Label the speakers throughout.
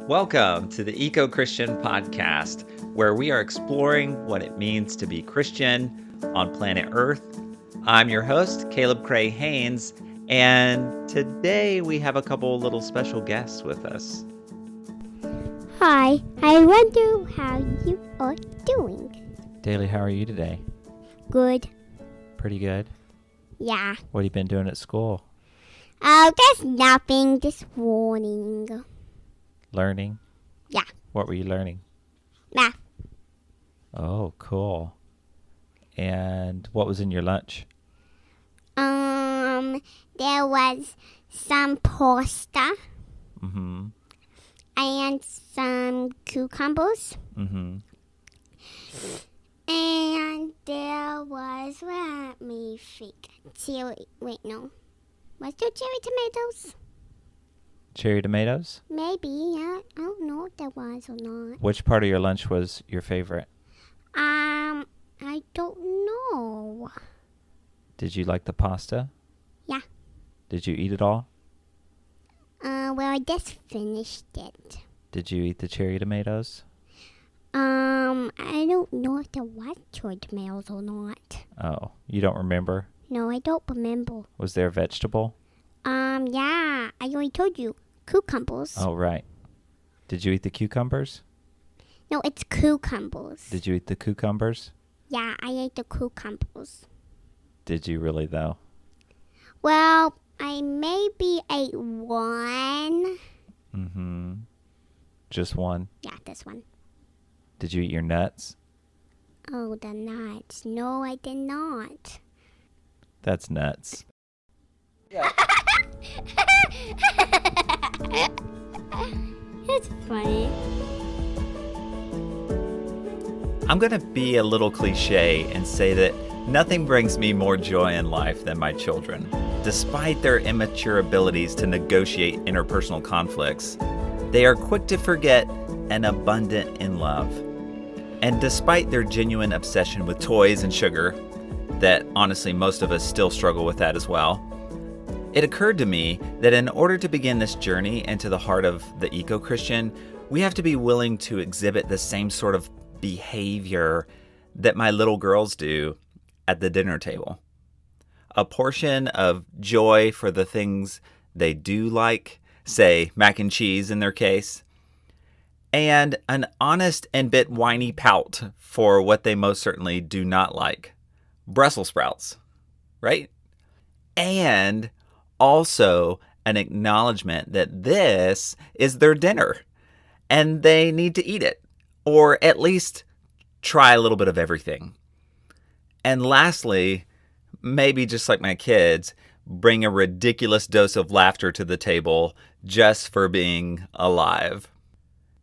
Speaker 1: Welcome to the ecoChristian podcast, where we are exploring what it means to be Christian on planet Earth. I'm your host, Caleb Cray Haynes, and today we have a couple little special guests with us.
Speaker 2: Hi, I wonder how you are doing.
Speaker 1: Daly, how are you today?
Speaker 2: Good.
Speaker 1: Pretty good?
Speaker 2: Yeah.
Speaker 1: What have you been doing at school?
Speaker 2: Just nothing this morning.
Speaker 1: Learning?
Speaker 2: Yeah.
Speaker 1: What were you learning?
Speaker 2: Math.
Speaker 1: Oh, cool. And what was in your lunch?
Speaker 2: There was some pasta.
Speaker 1: Mm-hmm.
Speaker 2: And some cucumbers.
Speaker 1: Mm-hmm.
Speaker 2: And there was, let me think. Was there cherry tomatoes?
Speaker 1: Cherry tomatoes?
Speaker 2: Maybe, yeah. I don't know if there was or not.
Speaker 1: Which part of your lunch was your favorite?
Speaker 2: I don't know.
Speaker 1: Did you like the pasta?
Speaker 2: Yeah.
Speaker 1: Did you eat it all?
Speaker 2: Well, I just finished it.
Speaker 1: Did you eat the cherry tomatoes?
Speaker 2: I don't know if there was cherry tomatoes or not.
Speaker 1: Oh, you don't remember?
Speaker 2: No, I don't remember.
Speaker 1: Was there a vegetable?
Speaker 2: Yeah, I already told you. Cucumbers.
Speaker 1: Oh, right. Did you eat the cucumbers?
Speaker 2: No, it's cucumbers.
Speaker 1: Did you eat the cucumbers?
Speaker 2: Yeah, I ate the cucumbers.
Speaker 1: Did you really, though?
Speaker 2: Well, I maybe ate one.
Speaker 1: Mm-hmm. Just one?
Speaker 2: Yeah, this one.
Speaker 1: Did you eat your nuts?
Speaker 2: Oh, the nuts. No, I did not.
Speaker 1: That's nuts.
Speaker 2: Yeah. It's funny.
Speaker 1: I'm going to be a little cliche and say that nothing brings me more joy in life than my children. Despite their immature abilities to negotiate interpersonal conflicts, they are quick to forget and abundant in love. And despite their genuine obsession with toys and sugar, that honestly most of us still struggle with that as well, it occurred to me that in order to begin this journey into the heart of the eco-Christian, we have to be willing to exhibit the same sort of behavior that my little girls do at the dinner table. A portion of joy for the things they do like, say mac and cheese in their case, and an honest and bit whiny pout for what they most certainly do not like. Brussels sprouts, right? And also an acknowledgement that this is their dinner and they need to eat it, or at least try a little bit of everything. And lastly, maybe just like my kids, bring a ridiculous dose of laughter to the table just for being alive.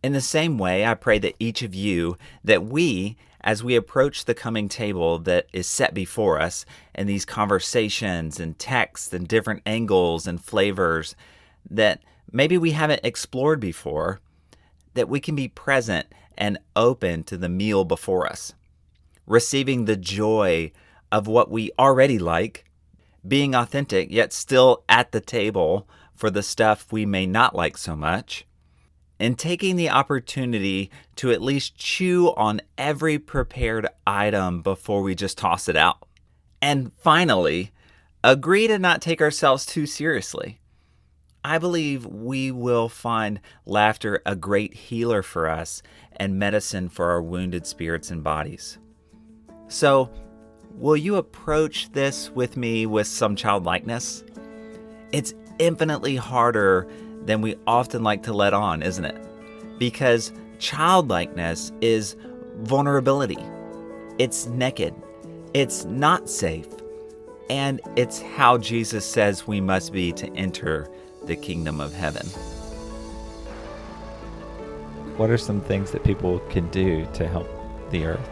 Speaker 1: In the same way, I pray that each of you, that we, as we approach the coming table that is set before us, and these conversations and texts and different angles and flavors that maybe we haven't explored before, that we can be present and open to the meal before us, receiving the joy of what we already like, being authentic yet still at the table for the stuff we may not like so much, and taking the opportunity to at least chew on every prepared item before we just toss it out. And finally, agree to not take ourselves too seriously. I believe we will find laughter a great healer for us and medicine for our wounded spirits and bodies. So, will you approach this with me with some childlikeness? It's infinitely harder than we often like to let on, isn't it? Because childlikeness is vulnerability. It's naked. It's not safe. And it's how Jesus says we must be to enter the kingdom of heaven. What are some things that people can do to help the earth?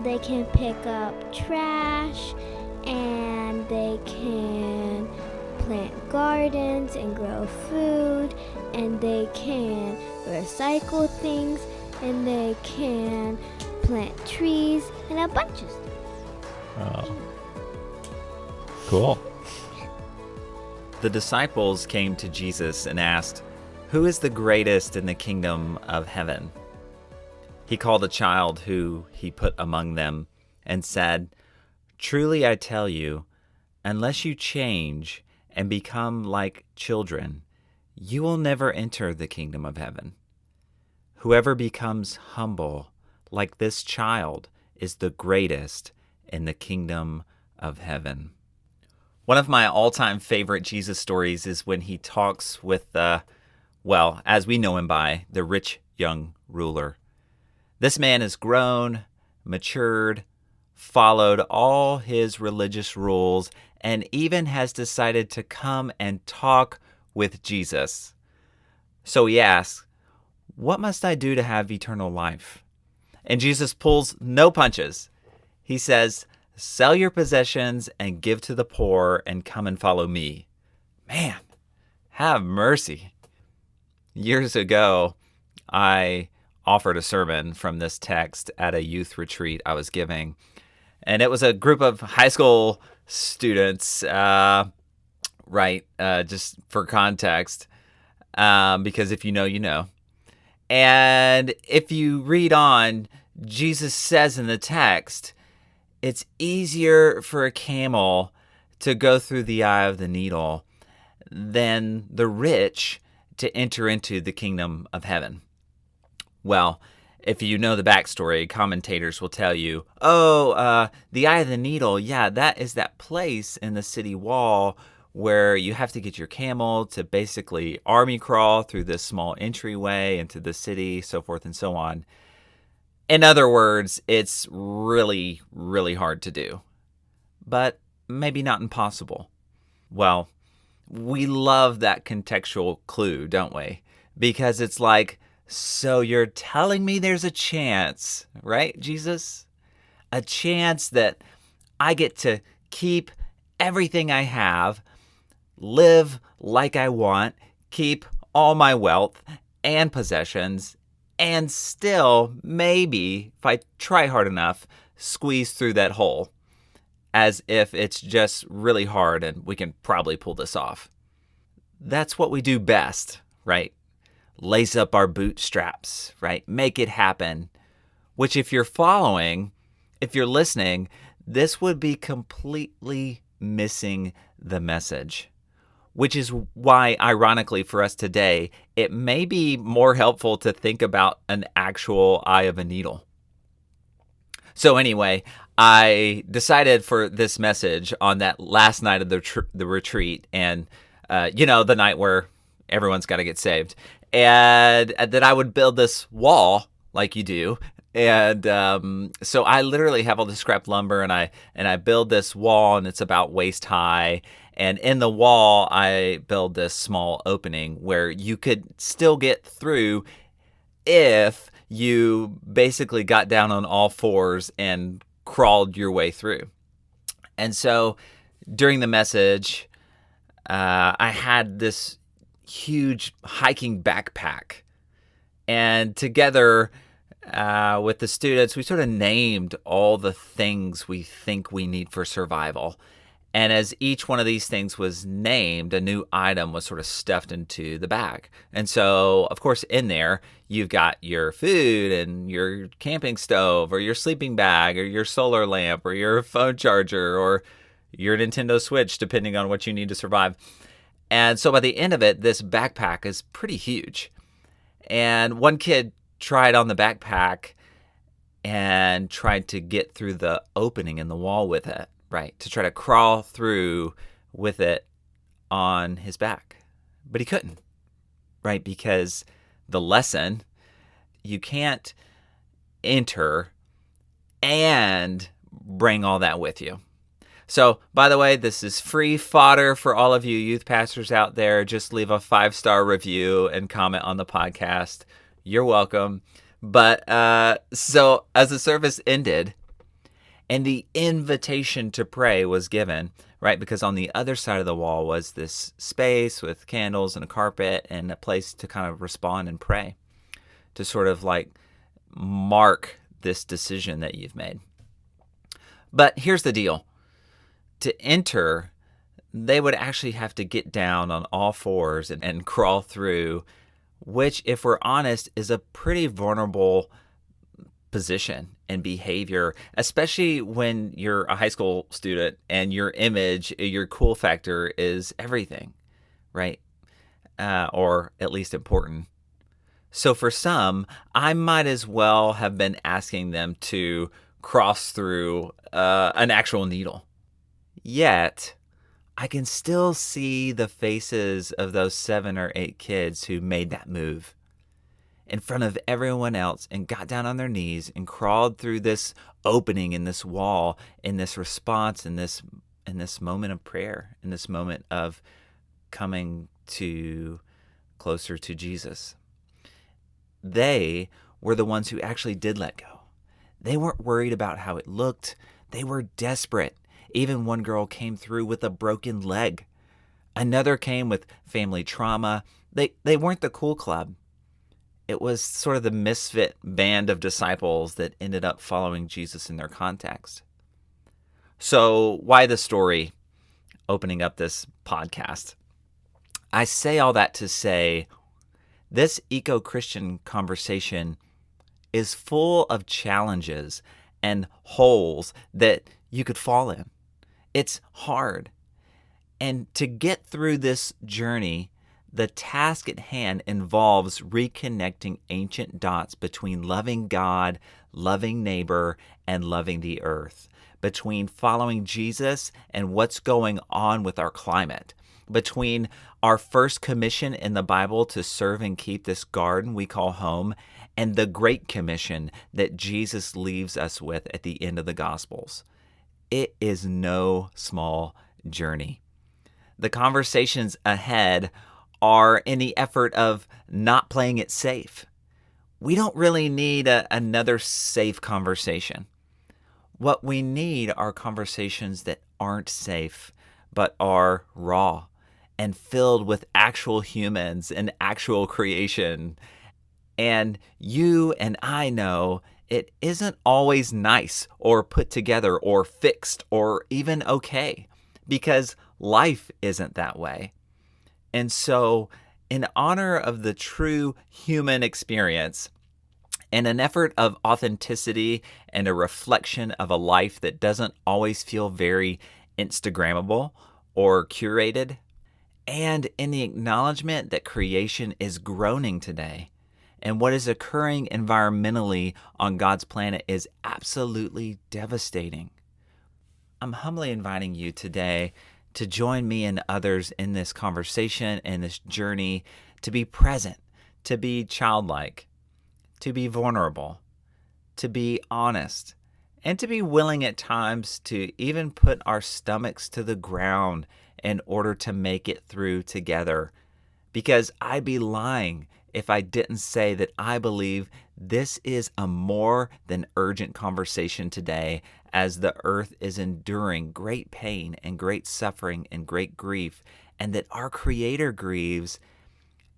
Speaker 2: They can pick up trash, and they can plant gardens and grow food, and they can recycle things, and they can plant trees and a bunch of stuff.
Speaker 1: Oh, cool. The disciples came to Jesus and asked, Who is the greatest in the kingdom of heaven? He called a child who he put among them and said, "Truly I tell you, unless you change and become like children, you will never enter the kingdom of heaven. Whoever becomes humble like this child is the greatest in the kingdom of heaven." One of my all-time favorite Jesus stories is when he talks with as we know him by, the rich young ruler. This man has grown, matured, followed all his religious rules, and even has decided to come and talk with Jesus. So he asks, "What must I do to have eternal life?" And Jesus pulls no punches. He says, "Sell your possessions and give to the poor and come and follow me." Man, have mercy. Years ago, I offered a sermon from this text at a youth retreat I was giving. And it was a group of high school students, just for context, because if you know, you know. And if you read on, Jesus says in the text, it's easier for a camel to go through the eye of the needle than the rich to enter into the kingdom of heaven. Well, if you know the backstory, commentators will tell you, the eye of the needle, yeah, that is that place in the city wall where you have to get your camel to basically army crawl through this small entryway into the city, so forth and so on. In other words, it's really, really hard to do, but maybe not impossible. Well, we love that contextual clue, don't we? Because it's like, so you're telling me there's a chance, right, Jesus? A chance that I get to keep everything I have, live like I want, keep all my wealth and possessions, and still, maybe, if I try hard enough, squeeze through that hole, as if it's just really hard and we can probably pull this off. That's what we do best, right? Lace up our bootstraps, right? Make it happen. Which if you're following, if you're listening, this would be completely missing the message. Which is why, ironically for us today, it may be more helpful to think about an actual eye of a needle. So anyway, I decided for this message on that last night of the retreat, and the night where everyone's got to get saved, and that I would build this wall like you do. And so I literally have all this scrap lumber, and I build this wall, and it's about waist high. And in the wall, I build this small opening where you could still get through if you basically got down on all fours and crawled your way through. And so during the message, I had this huge hiking backpack. And together with the students, we sort of named all the things we think we need for survival. And as each one of these things was named, a new item was sort of stuffed into the bag. And so, of course, in there, you've got your food and your camping stove or your sleeping bag or your solar lamp or your phone charger or your Nintendo Switch, depending on what you need to survive. And so by the end of it, this backpack is pretty huge. And one kid tried on the backpack and tried to get through the opening in the wall with it. Right, to try to crawl through with it on his back. But he couldn't, right? Because the lesson, you can't enter and bring all that with you. So, by the way, this is free fodder for all of you youth pastors out there. Just leave a 5-star review and comment on the podcast. You're welcome. But so as the service ended, and the invitation to pray was given, right? Because on the other side of the wall was this space with candles and a carpet and a place to kind of respond and pray, to sort of like mark this decision that you've made. But here's the deal. To enter, they would actually have to get down on all fours and crawl through which, if we're honest, is a pretty vulnerable position and behavior, especially when you're a high school student and your image, your cool factor is everything, right? Or at least important. So for some, I might as well have been asking them to cross through an actual needle. Yet, I can still see the faces of those 7 or 8 kids who made that move in front of everyone else and got down on their knees and crawled through this opening in this wall, in this response, in this moment of prayer, in this moment of coming to closer to Jesus. They were the ones who actually did let go. They weren't worried about how it looked. They were desperate. Even one girl came through with a broken leg. Another came with family trauma. They weren't the cool club. It was sort of the misfit band of disciples that ended up following Jesus in their context. So why the story opening up this podcast? I say all that to say this eco-Christian conversation is full of challenges and holes that you could fall in. It's hard. And to get through this journey, the task at hand involves reconnecting ancient dots between loving God, loving neighbor, and loving the earth, between following Jesus and what's going on with our climate, between our first commission in the Bible to serve and keep this garden we call home, and the Great Commission that Jesus leaves us with at the end of the Gospels. It is no small journey. The conversations ahead are in the effort of not playing it safe. We don't really need another safe conversation. What we need are conversations that aren't safe, but are raw and filled with actual humans and actual creation. And you and I know it isn't always nice or put together or fixed or even okay, because life isn't that way. And so, in honor of the true human experience, in an effort of authenticity and a reflection of a life that doesn't always feel very Instagrammable or curated, and in the acknowledgement that creation is groaning today, and what is occurring environmentally on God's planet is absolutely devastating, I'm humbly inviting you today to join me and others in this conversation and this journey, to be present, to be childlike, to be vulnerable, to be honest, and to be willing at times to even put our stomachs to the ground in order to make it through together. Because I'd be lying if I didn't say that I believe this is a more than urgent conversation today, as the earth is enduring great pain and great suffering and great grief, and that our Creator grieves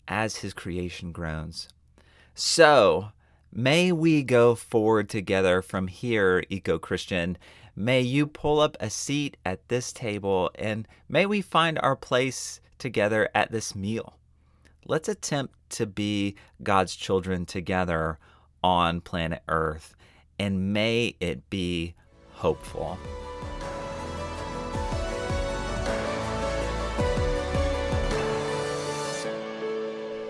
Speaker 1: as His creation groans. So, may we go forward together from here, ecoChristian. May you pull up a seat at this table, and may we find our place together at this meal. Let's attempt to be God's children together on planet Earth, and may it be hopeful.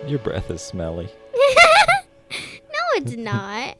Speaker 1: Your breath is smelly.
Speaker 2: No, it's not.